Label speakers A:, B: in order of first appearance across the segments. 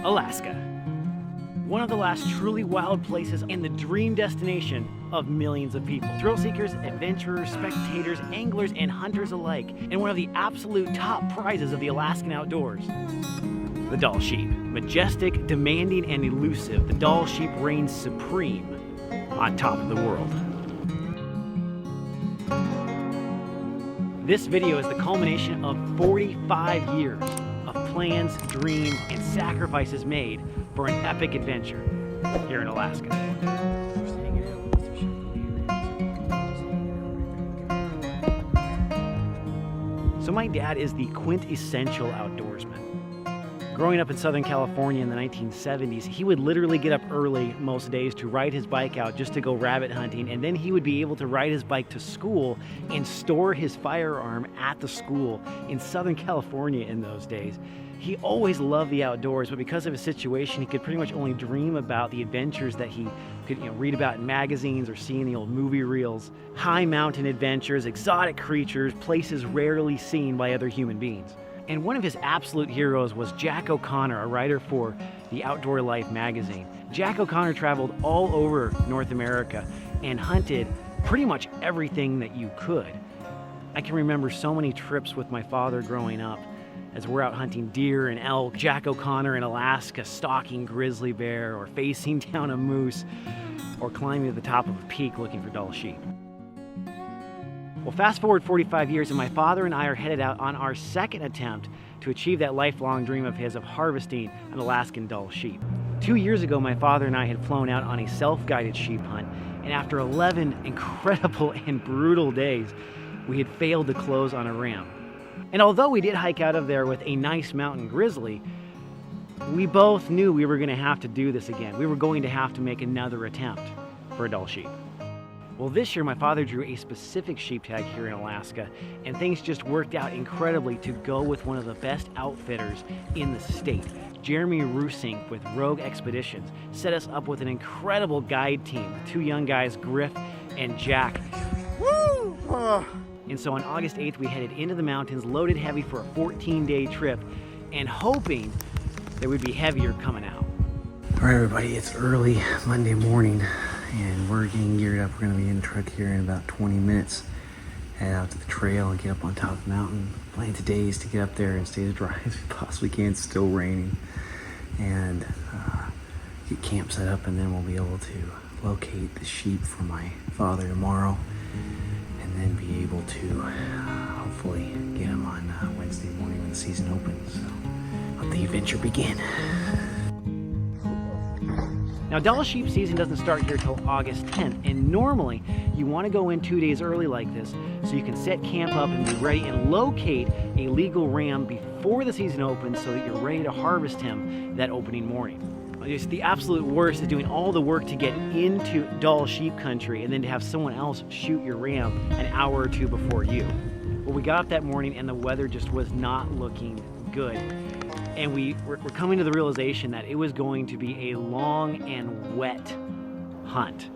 A: Alaska, one of the last truly wild places and the dream destination of millions of people. Thrill seekers, adventurers, spectators, anglers, and hunters alike, and one of the absolute top prizes of the Alaskan outdoors. The Dall sheep. Majestic, demanding, and elusive, the Dall sheep reigns supreme on top of the world. This video is the culmination of 45 years of plans, dreams, and sacrifices made for an epic adventure here in Alaska. So my dad is the quintessential outdoorsman. Growing up in Southern California in the 1970s, he would literally get up early most days to ride his bike out just to go rabbit hunting, and then he would be able to ride his bike to school and store his firearm at the school in Southern California in those days. He always loved the outdoors, but because of his situation, he could pretty much only dream about the adventures that he could read about in magazines or see in the old movie reels. High mountain adventures, exotic creatures, places rarely seen by other human beings. And one of his absolute heroes was Jack O'Connor, a writer for the Outdoor Life magazine. Jack O'Connor traveled all over North America and hunted pretty much everything that you could. I can remember so many trips with my father growing up as we're out hunting deer and elk, Jack O'Connor in Alaska stalking grizzly bear or facing down a moose or climbing to the top of a peak looking for Dall sheep. Well, fast forward 45 years and my father and I are headed out on our second attempt to achieve that lifelong dream of his of harvesting an Alaskan Dall sheep. 2 years ago, my father and I had flown out on a self-guided sheep hunt, and after 11 incredible and brutal days, we had failed to close on a ram. And although we did hike out of there with a nice mountain grizzly, we both knew we were going to have to do this again. We were going to have to make another attempt for a Dall sheep. Well, this year my father drew a specific sheep tag here in Alaska, and things just worked out incredibly to go with one of the best outfitters in the state. Jeremy Rusink with Rogue Expeditions set us up with an incredible guide team, two young guys, Griff and Jack. Woo! And so on August 8th, we headed into the mountains, loaded heavy for a 14-day trip, and hoping that we'd be heavier coming out. All right, everybody, it's early Monday morning, and we're getting geared up. We're gonna be in the truck here in about 20 minutes. Head out to the trail and get up on top of the mountain. Plan today is to get up there and stay as dry as we possibly can. It's still raining. And get camp set up, and then we'll be able to locate the sheep for my father tomorrow. And then be able to hopefully get them on Wednesday morning when the season opens. So let the adventure begin. Now, Dall sheep season doesn't start here till August 10th, and normally you want to go in 2 days early like this so you can set camp up and be ready and locate a legal ram before the season opens so that you're ready to harvest him that opening morning. It's the absolute worst is doing all the work to get into Dall sheep country and then to have someone else shoot your ram an hour or two before you. Well, we got up that morning and the weather just was not looking good. And we're coming to the realization that it was going to be a long and wet hunt.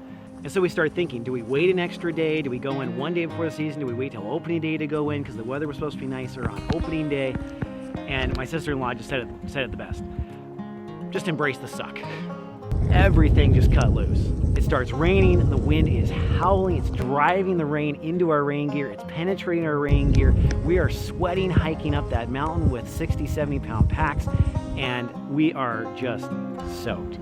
A: And so we started thinking, do we wait an extra day? Do we go in 1 day before the season? Do we wait till opening day to go in because the weather was supposed to be nicer on opening day? And my sister-in-law just said it the best. Just embrace the suck. Everything just cut loose. It starts raining, the wind is howling, it's driving the rain into our rain gear, it's penetrating our rain gear. We are sweating hiking up that mountain with 60, 70 pound packs, and we are just soaked.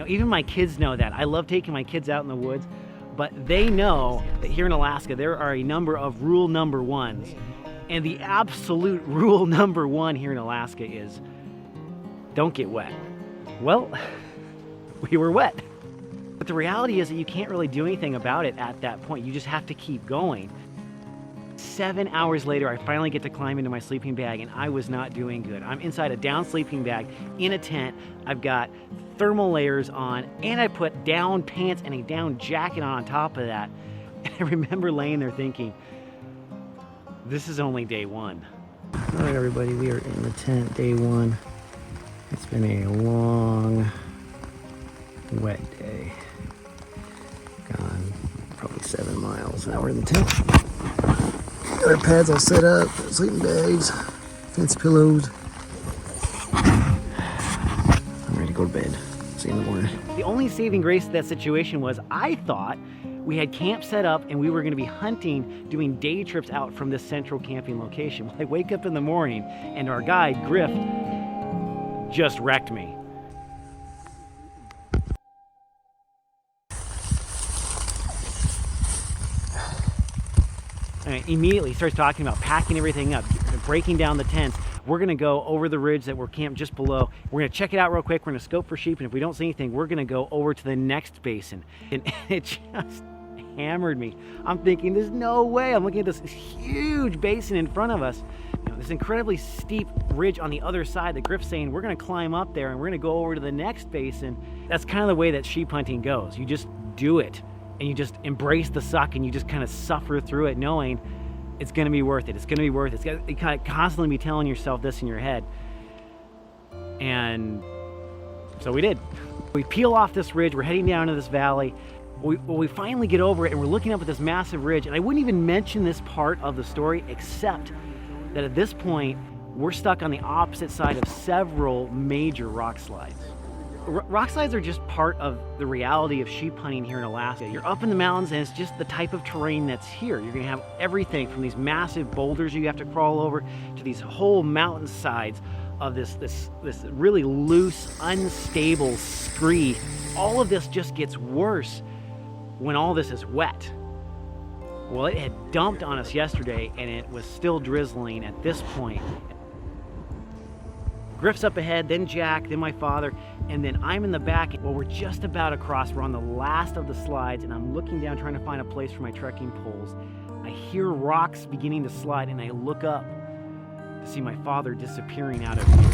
A: Even my kids know that. I love taking my kids out in the woods, but they know that here in Alaska, there are a number of rule number ones. And the absolute rule number one here in Alaska is don't get wet. Well, we were wet. But the reality is that you can't really do anything about it at that point. You just have to keep going. 7 hours later, I finally get to climb into my sleeping bag, and I was not doing good. I'm inside a down sleeping bag in a tent. I've got thermal layers on, and I put down pants and a down jacket on top of that. And I remember laying there thinking, this is only day one. All right, everybody, we are in the tent, day one. It's been a long, wet day. Gone probably 7 miles. Now we're in the tent. Got our pads all set up, sleeping bags, fence pillows. I'm ready to go to bed. See you in the morning. The only saving grace to that situation was I thought we had camp set up and we were going to be hunting, doing day trips out from this central camping location. Well, I wake up in the morning and our guide, Griff, just wrecked me. And immediately starts talking about packing everything up, breaking down the tents. We're gonna go over the ridge that we're camped just below. We're gonna check it out real quick. We're gonna scope for sheep, and if we don't see anything, we're gonna go over to the next basin. And it just hammered me. I'm thinking, there's no way. I'm looking at this huge basin in front of us. You know, this incredibly steep ridge on the other side that Griff's saying, we're gonna climb up there and we're gonna go over to the next basin. That's kind of the way that sheep hunting goes. You just do it. And you just embrace the suck and you just kind of suffer through it knowing it's gonna be worth it. It's gonna be worth it. You kind of constantly be telling yourself this in your head. And so we did. We peel off this ridge, we're heading down to this valley. We finally get over it and we're looking up at this massive ridge. And I wouldn't even mention this part of the story except that at this point, we're stuck on the opposite side of several major rock slides. Rock slides are just part of the reality of sheep hunting here in Alaska. You're up in the mountains and it's just the type of terrain that's here. You're gonna have everything from these massive boulders you have to crawl over to these whole mountain sides of this really loose, unstable scree. All of this just gets worse when all this is wet. Well, it had dumped on us yesterday and it was still drizzling at this point. Griff's up ahead, then Jack, then my father, and then I'm in the back. Well, we're just about across. We're on the last of the slides, and I'm looking down trying to find a place for my trekking poles. I hear rocks beginning to slide, and I look up to see my father disappearing out of view.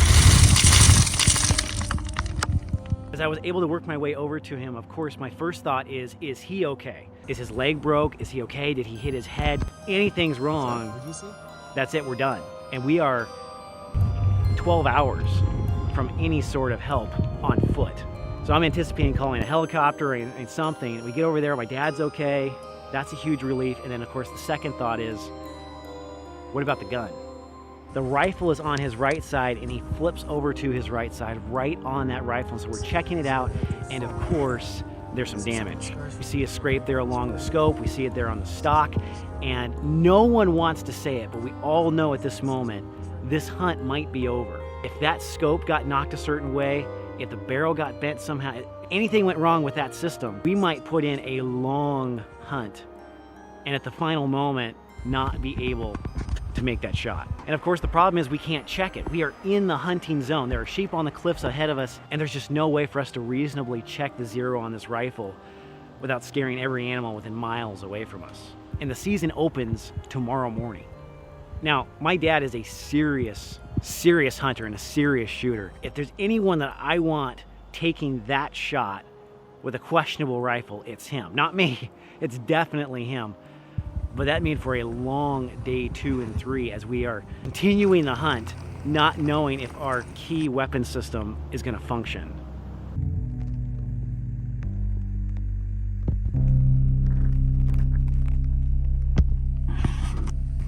A: As I was able to work my way over to him, of course, my first thought is he okay? Is his leg broke? Is he okay? Did he hit his head? Anything's wrong, that's it, we're done. And we are 12 hours from any sort of help on foot. So I'm anticipating calling a helicopter and something. We get over there, my dad's okay. That's a huge relief. And then of course the second thought is, what about the gun? The rifle is on his right side and he flips over to his right side, right on that rifle. And so we're checking it out. And of course, there's some damage. We see a scrape there along the scope. We see it there on the stock. And no one wants to say it, but we all know at this moment, this hunt might be over. If that scope got knocked a certain way, if the barrel got bent somehow, if anything went wrong with that system, we might put in a long hunt and at the final moment not be able to make that shot. And of course the problem is we can't check it. We are in the hunting zone. There are sheep on the cliffs ahead of us and there's just no way for us to reasonably check the zero on this rifle without scaring every animal within miles away from us. And the season opens tomorrow morning. Now, my dad is a serious hunter and a serious shooter. If there's anyone that I want taking that shot with a questionable rifle, it's him. Not me, it's definitely him. But that means for a long day 2 and 3 as we are continuing the hunt, not knowing if our key weapon system is gonna function.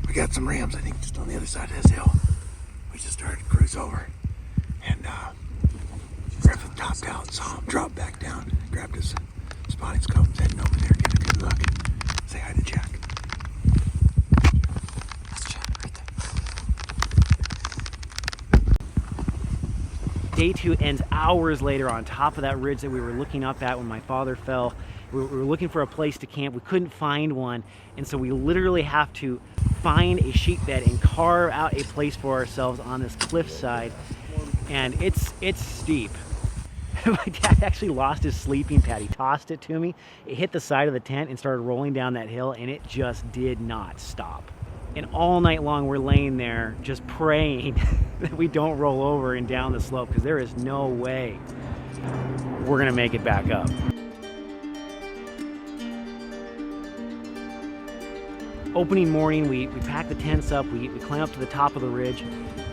B: We got some rams, I think, just on the other side of this hill. We just started to cruise over, and Griffith topped out, saw him drop back down, grabbed his spotting scope, and heading over there, get a good look. Say hi to Jack.
C: That's Jack right there.
A: Day 2 ends hours later on top of that ridge that we were looking up at when my father fell. We were looking for a place to camp. We couldn't find one, and so we literally have to find a sheep bed and carve out a place for ourselves on this cliffside. And it's steep. My dad actually lost his sleeping pad. He tossed it to me. It hit the side of the tent and started rolling down that hill, and it just did not stop. And all night long we're laying there just praying that we don't roll over and down the slope, because there is no way we're gonna make it back up. Opening morning, we pack the tents up, we climb up to the top of the ridge,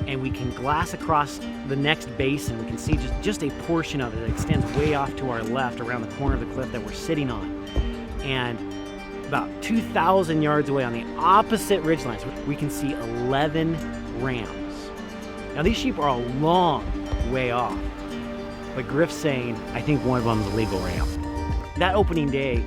A: and we can glass across the next basin. We can see just a portion of it that extends way off to our left around the corner of the cliff that we're sitting on. And about 2,000 yards away on the opposite ridge lines, we can see 11 rams. Now these sheep are a long way off, but Griff's saying, I think one of them is a legal ram. That opening day,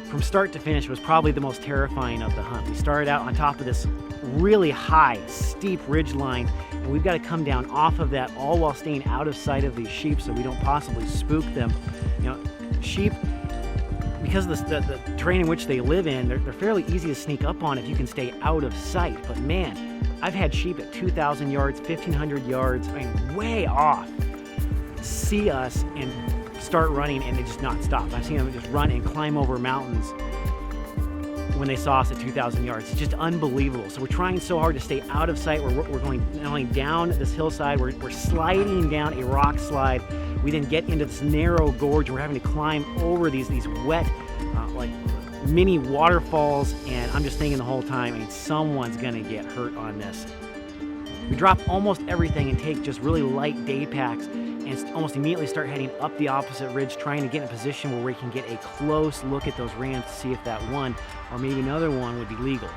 A: from start to finish, was probably the most terrifying of the hunt. We started out on top of this really high, steep ridge line, and we've got to come down off of that, all while staying out of sight of these sheep so we don't possibly spook them. You know, sheep, because of the terrain in which they live in, they're fairly easy to sneak up on if you can stay out of sight. But man, I've had sheep at 2,000 yards, 1,500 yards, I mean, way off, see us and start running and they just not stop. I've seen them just run and climb over mountains when they saw us at 2,000 yards. It's just unbelievable. So we're trying so hard to stay out of sight. We're going not only down this hillside, we're sliding down a rock slide. We then get into this narrow gorge. We're having to climb over these wet, like mini waterfalls. And I'm just thinking the whole time, I mean, someone's gonna get hurt on this. We drop almost everything and take just really light day packs and almost immediately start heading up the opposite ridge, trying to get in a position where we can get a close look at those rams to see if that one or maybe another one would be legal.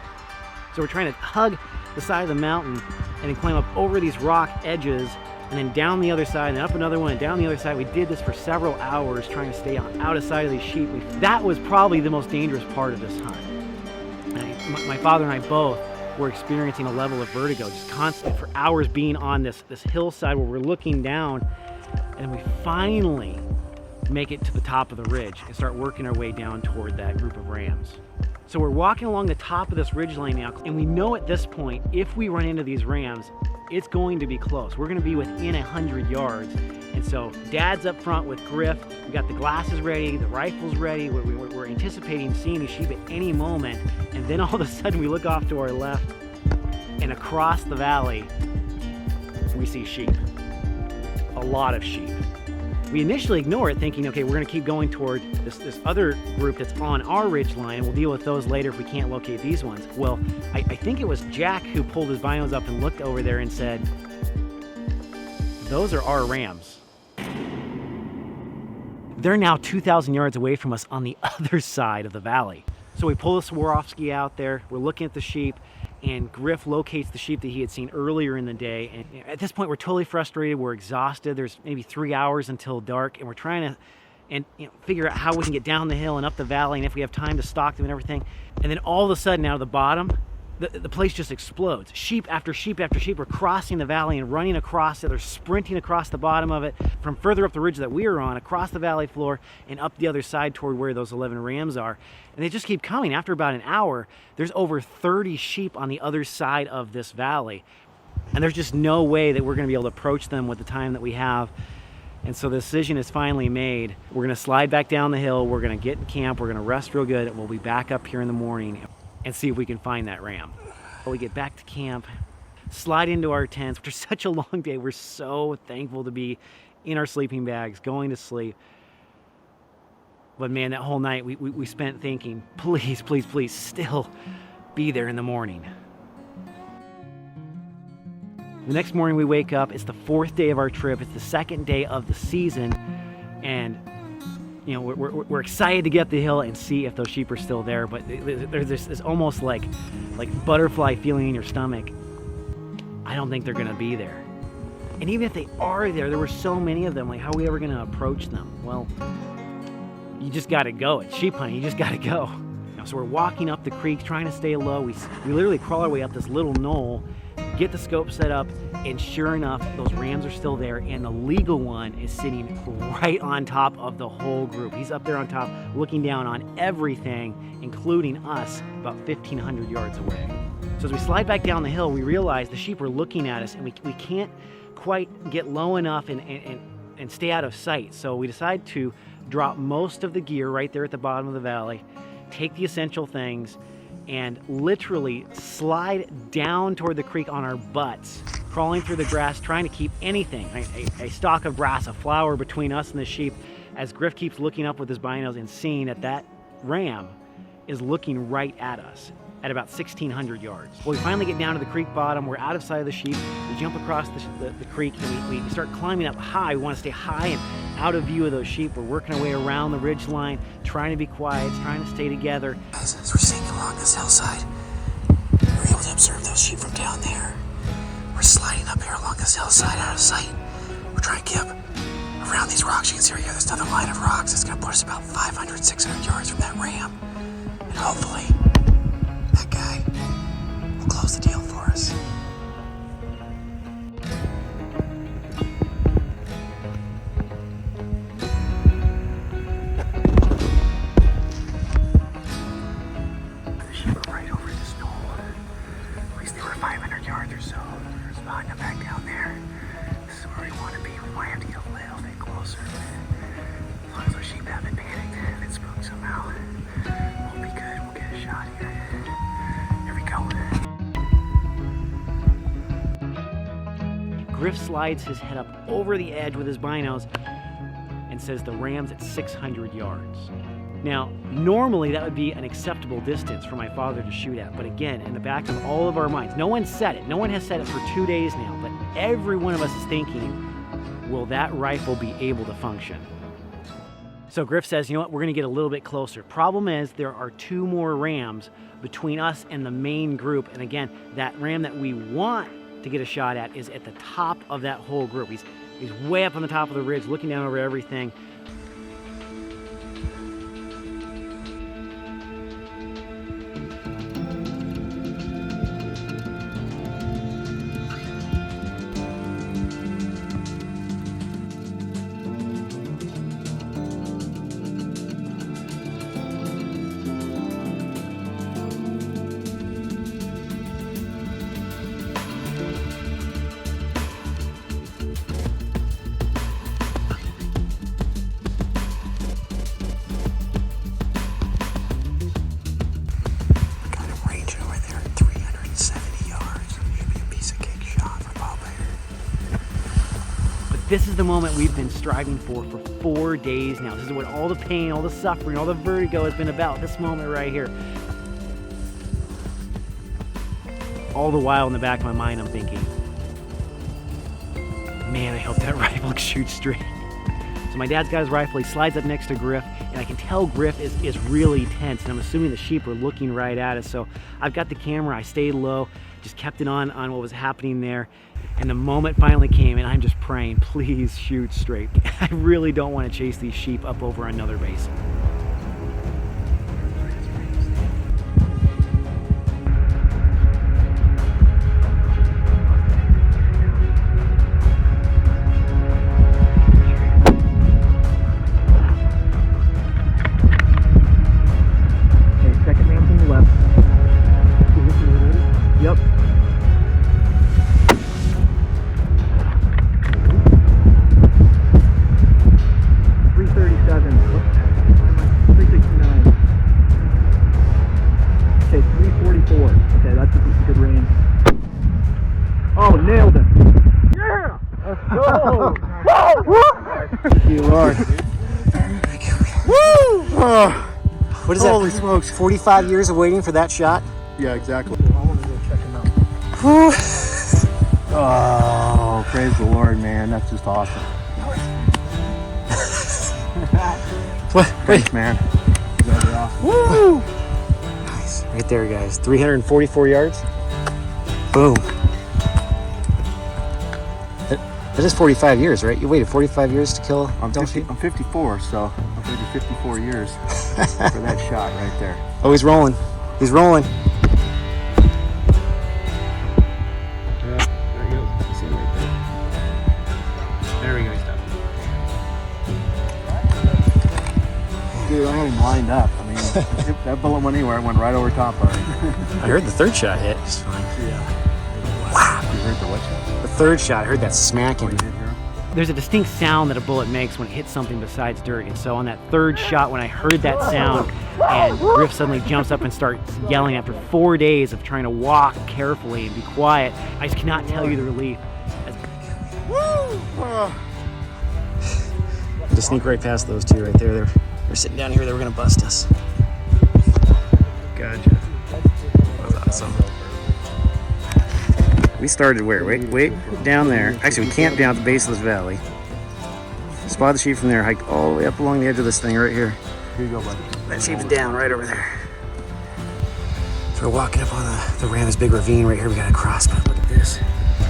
A: So we're trying to hug the side of the mountain and then climb up over these rock edges and then down the other side and up another one and down the other side. We did this for several hours trying to stay out of sight of these sheep. That was probably the most dangerous part of this hunt. My father and I both were experiencing a level of vertigo, just constant for hours being on this hillside where we're looking down. And we finally make it to the top of the ridge and start working our way down toward that group of rams. So we're walking along the top of this ridge line now, and we know at this point, if we run into these rams, it's going to be close. We're gonna be within 100 yards. And so Dad's up front with Griff. We got the glasses ready, the rifles ready. We're anticipating seeing these sheep at any moment. And then all of a sudden we look off to our left, and across the valley, we see sheep. A lot of sheep. We initially ignore it thinking, okay, we're gonna keep going toward this other group that's on our ridge line. We'll deal with those later if we can't locate these ones. Well, I think it was Jack who pulled his binos up and looked over there and said, those are our rams. They're now 2,000 yards away from us on the other side of the valley. So we pull the Swarovski out there, we're looking at the sheep, and Griff locates the sheep that he had seen earlier in the day. And at this point, we're totally frustrated. We're exhausted. There's maybe 3 hours until dark, and we're trying to figure out how we can get down the hill and up the valley, and if we have time to stalk them and everything. And then all of a sudden, out of the bottom, the place just explodes. Sheep after sheep after sheep are crossing the valley and running across it. They're sprinting across the bottom of it from further up the ridge that we were on, across the valley floor and up the other side toward where those 11 rams are. And they just keep coming. After about an hour, there's over 30 sheep on the other side of this valley. And there's just no way that we're gonna be able to approach them with the time that we have. And so the decision is finally made. We're gonna slide back down the hill. We're gonna get in camp. We're gonna rest real good. And we'll be back up here in the morning and see if we can find that ram. We get back to camp, slide into our tents, which is such a long day. We're so thankful to be in our sleeping bags, going to sleep. But man, that whole night we spent thinking, please, please, please still be there in the morning. The next morning we wake up, it's the 4th day of our trip, it's the 2nd day of the season, and you know, we're excited to get up the hill and see if those sheep are still there, but there's this almost like butterfly feeling in your stomach. I don't think they're gonna be there. And even if they are there were so many of them, like how are we ever gonna approach them? Well, you just gotta go. It's sheep hunting, you just gotta go. So we're walking up the creek, trying to stay low. We literally crawl our way up this little knoll, get the scope set up, and sure enough, those rams are still there, and the legal one is sitting right on top of the whole group. He's up there on top, looking down on everything, including us, about 1,500 yards away. So as we slide back down the hill, we realize the sheep are looking at us, and we can't quite get low enough and stay out of sight. So we decide to drop most of the gear right there at the bottom of the valley, take the essential things, and literally slide down toward the creek on our butts, crawling through the grass, trying to keep anything, a stalk of grass, a flower between us and the sheep, as Griff keeps looking up with his binos and seeing that ram is looking right at us. at about 1,600 yards. Well, we finally get down to the creek bottom. We're out of sight of the sheep. We jump across the creek and we start climbing up high. We want to stay high and out of view of those sheep. We're working our way around the ridge line, trying to be quiet, trying to stay together.
B: As we're sneaking along this hillside, we're able to observe those sheep from down there. We're sliding up here along this hillside out of sight. We're trying to keep around these rocks. You can see right here, there's another line of rocks. It's gonna put us about 500, 600 yards from that ram. And hopefully, that guy will close the deal for us. The sheep are right over this knoll. At least they were 500 yards or so. We're spotting them back down there. This is where we want to be. We might have to get a little bit closer. As long as those sheep haven't panicked, been spooked somehow, we'll be good. We'll get a shot here. Here we go.
A: Griff slides his head up over the edge with his binos and says the ram's at 600 yards. Now, normally that would be an acceptable distance for my father to shoot at, but again, in the back of all of our minds, no one said it. No one has said it for 2 days now, but every one of us is thinking, will that rifle be able to function? So Griff says, you know what, we're gonna get a little bit closer. Problem is, there are 2 more rams between us and the main group, and again, that ram that we want to get a shot at is at the top of that whole group. He's way up on the top of the ridge, looking down over everything. This is the moment we've been striving for 4 days now. This is what all the pain, all the suffering, all the vertigo has been about. This moment right here. All the while in the back of my mind, I'm thinking, man, I hope that rifle shoots straight. So my dad's got his rifle, he slides up next to Griff, and I can tell Griff is really tense, and I'm assuming the sheep are looking right at us. So I've got the camera, I stayed low, just kept it on what was happening there. And the moment finally came, and I'm just praying, please shoot straight. I really don't want to chase these sheep up over another basin. Okay, second man from the left. Yep. 339. Okay, 344. Okay, that's a good range. Oh, nailed it. Yeah! Let's go! Thank you, Lord. Woo! Oh, what is that? Holy smokes. 45 years of waiting for that shot?
C: Yeah, exactly. I want to go check him out.
A: Whew.
C: Oh, praise the Lord, man. That's just awesome.
A: What?
C: Thanks, man. You guys are awesome.
A: Woo! Nice. Right there, guys. 344 yards. Boom. That is 45 years, right? You waited 45 years to kill a Dall sheep?
C: I'm 54, so I've waited 54 years for that shot right there.
A: Oh, he's rolling. He's rolling.
C: Yeah, there he goes. You see him right there.
A: There we go. He's done.
C: Dude, I had him lined up. I mean, if that bullet went anywhere, it went right over top of him.
A: I heard the third shot hit. It's fine.
C: Yeah. Wow. You heard the what shot?
A: The third shot, I heard that smacking.
C: Oh, you did hear him?
A: There's a distinct sound that a bullet makes when it hits something besides dirt. And so on that third shot, when I heard that sound, and Griff suddenly jumps up and starts yelling after 4 days of trying to walk carefully and be quiet, I just cannot tell you the relief. Just sneak right past those two right there. They're sitting down here. They were going to bust us.
C: Gotcha.
A: awesome. We started where? Wait, down there. Actually, we camped down at the base of this valley. Spotted the sheep from there, hiked all the way up along the edge of this thing right here.
C: Here you go, buddy.
A: That sheep's down right over there. So we're walking up on the ram, this big ravine right here we gotta cross, but look at this.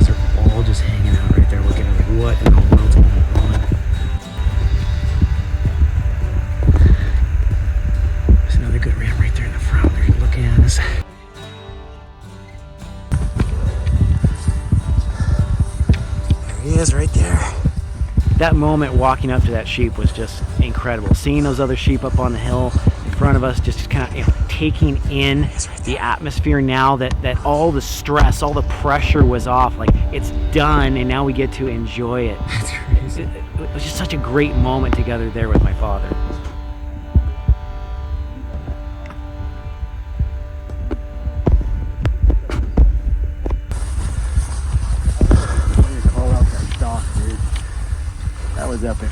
A: They're all just hanging out right there looking at like, what in the world's going on? There's another good ram right there in the front. They're looking at us. There he is right there. That moment walking up to that sheep was just incredible. Seeing those other sheep up on the hill in front of us, just kind of taking in the atmosphere now that all the stress, all the pressure was off. Like, it's done and now we get to enjoy it. That's crazy. It was just such a great moment together there with my father.
C: Call out that stock, dude. That was epic.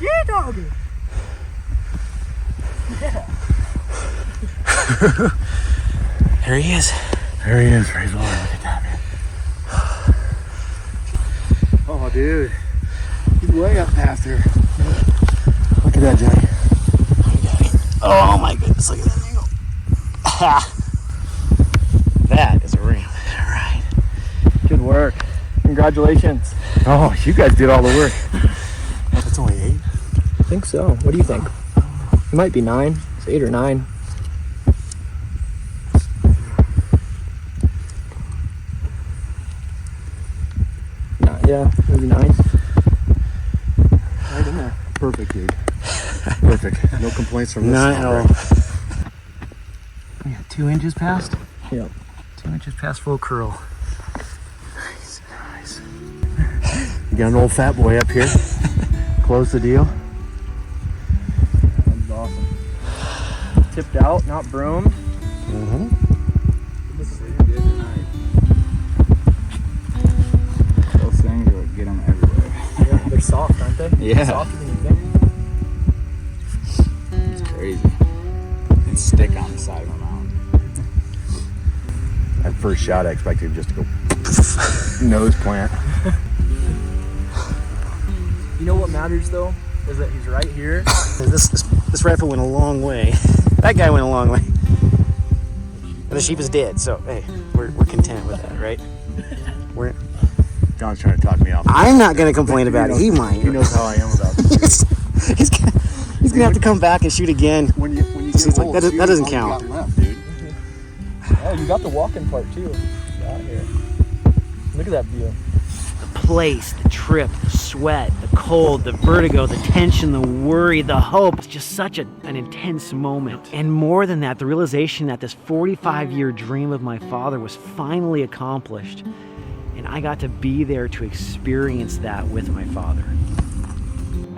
C: Yeah, doggy. Yeah.
A: There he is.
C: There he is, praise the Lord. Look at that, man. Oh, dude. He's way up past here. Look at that, Johnny.
A: Oh my goodness, look at that angle. That is a ram. All right.
C: Good work. Congratulations. Oh, you guys did all the work.
B: That's only 8.
D: I think so. What do you think? It might be 9. It's 8 or 9. Yeah, maybe 9.
C: Right in there. Perfect, dude. Perfect. No complaints from this.
A: Not at all.
C: spot.
A: We got 2 inches past?
D: Yep.
A: 2 inches past full curl. Nice, nice.
C: You got an old fat boy up here. Close the deal.
D: That's awesome. Tipped out, not broomed.
C: Mm-hmm.
E: Those things will get them everywhere.
D: Yeah, they're soft, aren't they?
E: Yeah.
D: Softer than you think.
E: It's crazy. And stick on the side of a mountain.
C: At first shot, I expected him just to go nose plant.
D: You know what matters though? Is that he's right here.
A: This rifle went a long way. That guy went a long way. And the sheep is dead, so hey, we're content with that, right?
C: John's trying to talk me off.
A: I'm not gonna complain about it. He might.
C: He knows how I am about this.
A: he's gonna have to come back and shoot again.
C: When you
A: So it's
C: get
A: like,
C: old,
A: that doesn't
C: all you
A: count.
C: got left, dude.
D: Oh, you got the walking part too. Out here. Look at that view.
A: The place, the trip, the sweat, the cold, the vertigo, the tension, the worry, the hope. It's just such an intense moment. And more than that, the realization that this 45-year dream of my father was finally accomplished. And I got to be there to experience that with my father.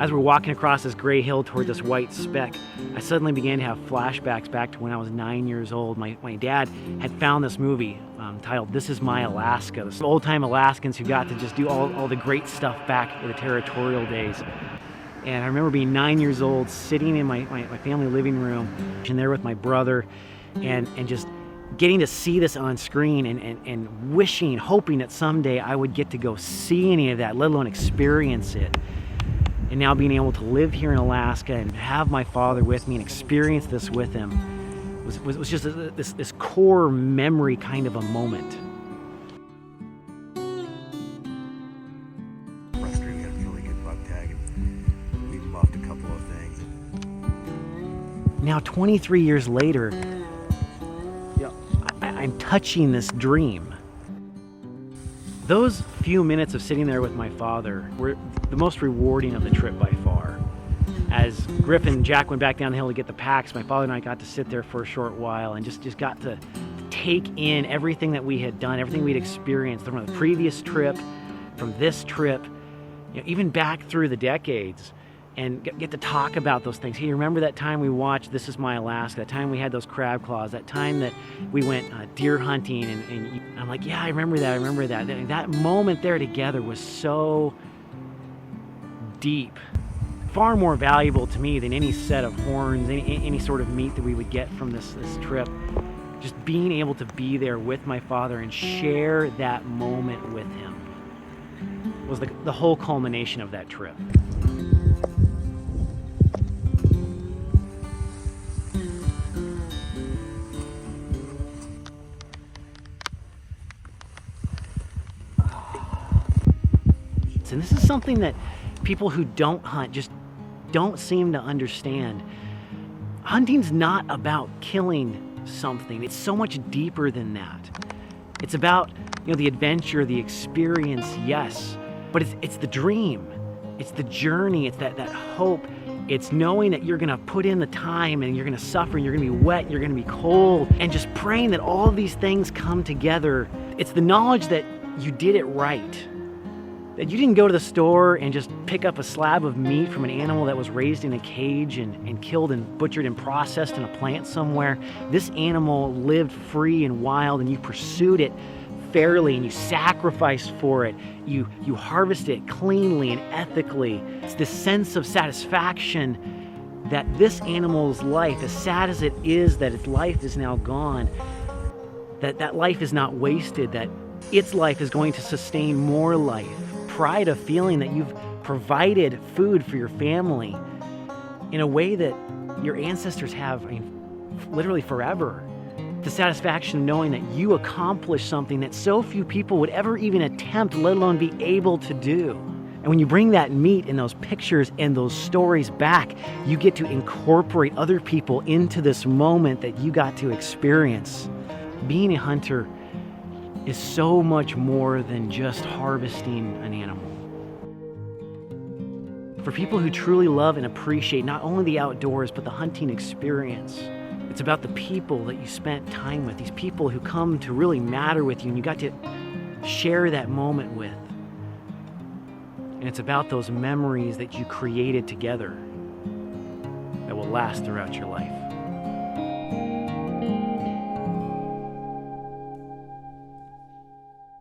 A: As we're walking across this gray hill toward this white speck, I suddenly began to have flashbacks back to when I was 9 years old. My dad had found this movie titled This Is My Alaska. This old-time Alaskans who got to just do all the great stuff back in the territorial days. And I remember being 9 years old, sitting in my family living room, and there with my brother, and just getting to see this on screen and wishing, hoping that someday I would get to go see any of that, let alone experience it. And now being able to live here in Alaska and have my father with me and experience this with him was just this core memory kind of a moment.
B: Frustrated, we had a really good buck tag and we muffed a couple of things.
A: Now 23 years later, I'm touching this dream. Those few minutes of sitting there with my father were the most rewarding of the trip by far. As Griff and Jack went back down the hill to get the packs, my father and I got to sit there for a short while and just got to take in everything that we had done, everything we'd experienced from the previous trip, from this trip, even back through the decades, and get to talk about those things. Hey, remember that time we watched This Is My Alaska, that time we had those crab claws, that time that we went deer hunting, and I'm like, yeah, I remember that. That moment there together was so deep, far more valuable to me than any set of horns, any sort of meat that we would get from this trip. Just being able to be there with my father and share that moment with him was the whole culmination of that trip. And this is something that people who don't hunt just don't seem to understand. Hunting's not about killing something. It's so much deeper than that. It's about, the adventure, the experience, yes, but it's the dream. It's the journey. It's that hope. It's knowing that you're gonna put in the time and you're gonna suffer, and you're gonna be wet, you're gonna be cold, and just praying that all of these things come together. It's the knowledge that you did it right. That you didn't go to the store and just pick up a slab of meat from an animal that was raised in a cage and killed and butchered and processed in a plant somewhere. This animal lived free and wild, and you pursued it fairly, and you sacrificed for it. You harvested it cleanly and ethically. It's this sense of satisfaction that this animal's life, as sad as it is that its life is now gone, that life is not wasted, that its life is going to sustain more life. Pride of feeling that you've provided food for your family in a way that your ancestors have, literally forever. The satisfaction of knowing that you accomplished something that so few people would ever even attempt, let alone be able to do. And when you bring that meat and those pictures and those stories back, you get to incorporate other people into this moment that you got to experience. Being a hunter is so much more than just harvesting an animal. For people who truly love and appreciate not only the outdoors, but the hunting experience, it's about the people that you spent time with, these people who come to really matter with you and you got to share that moment with. And it's about those memories that you created together that will last throughout your life.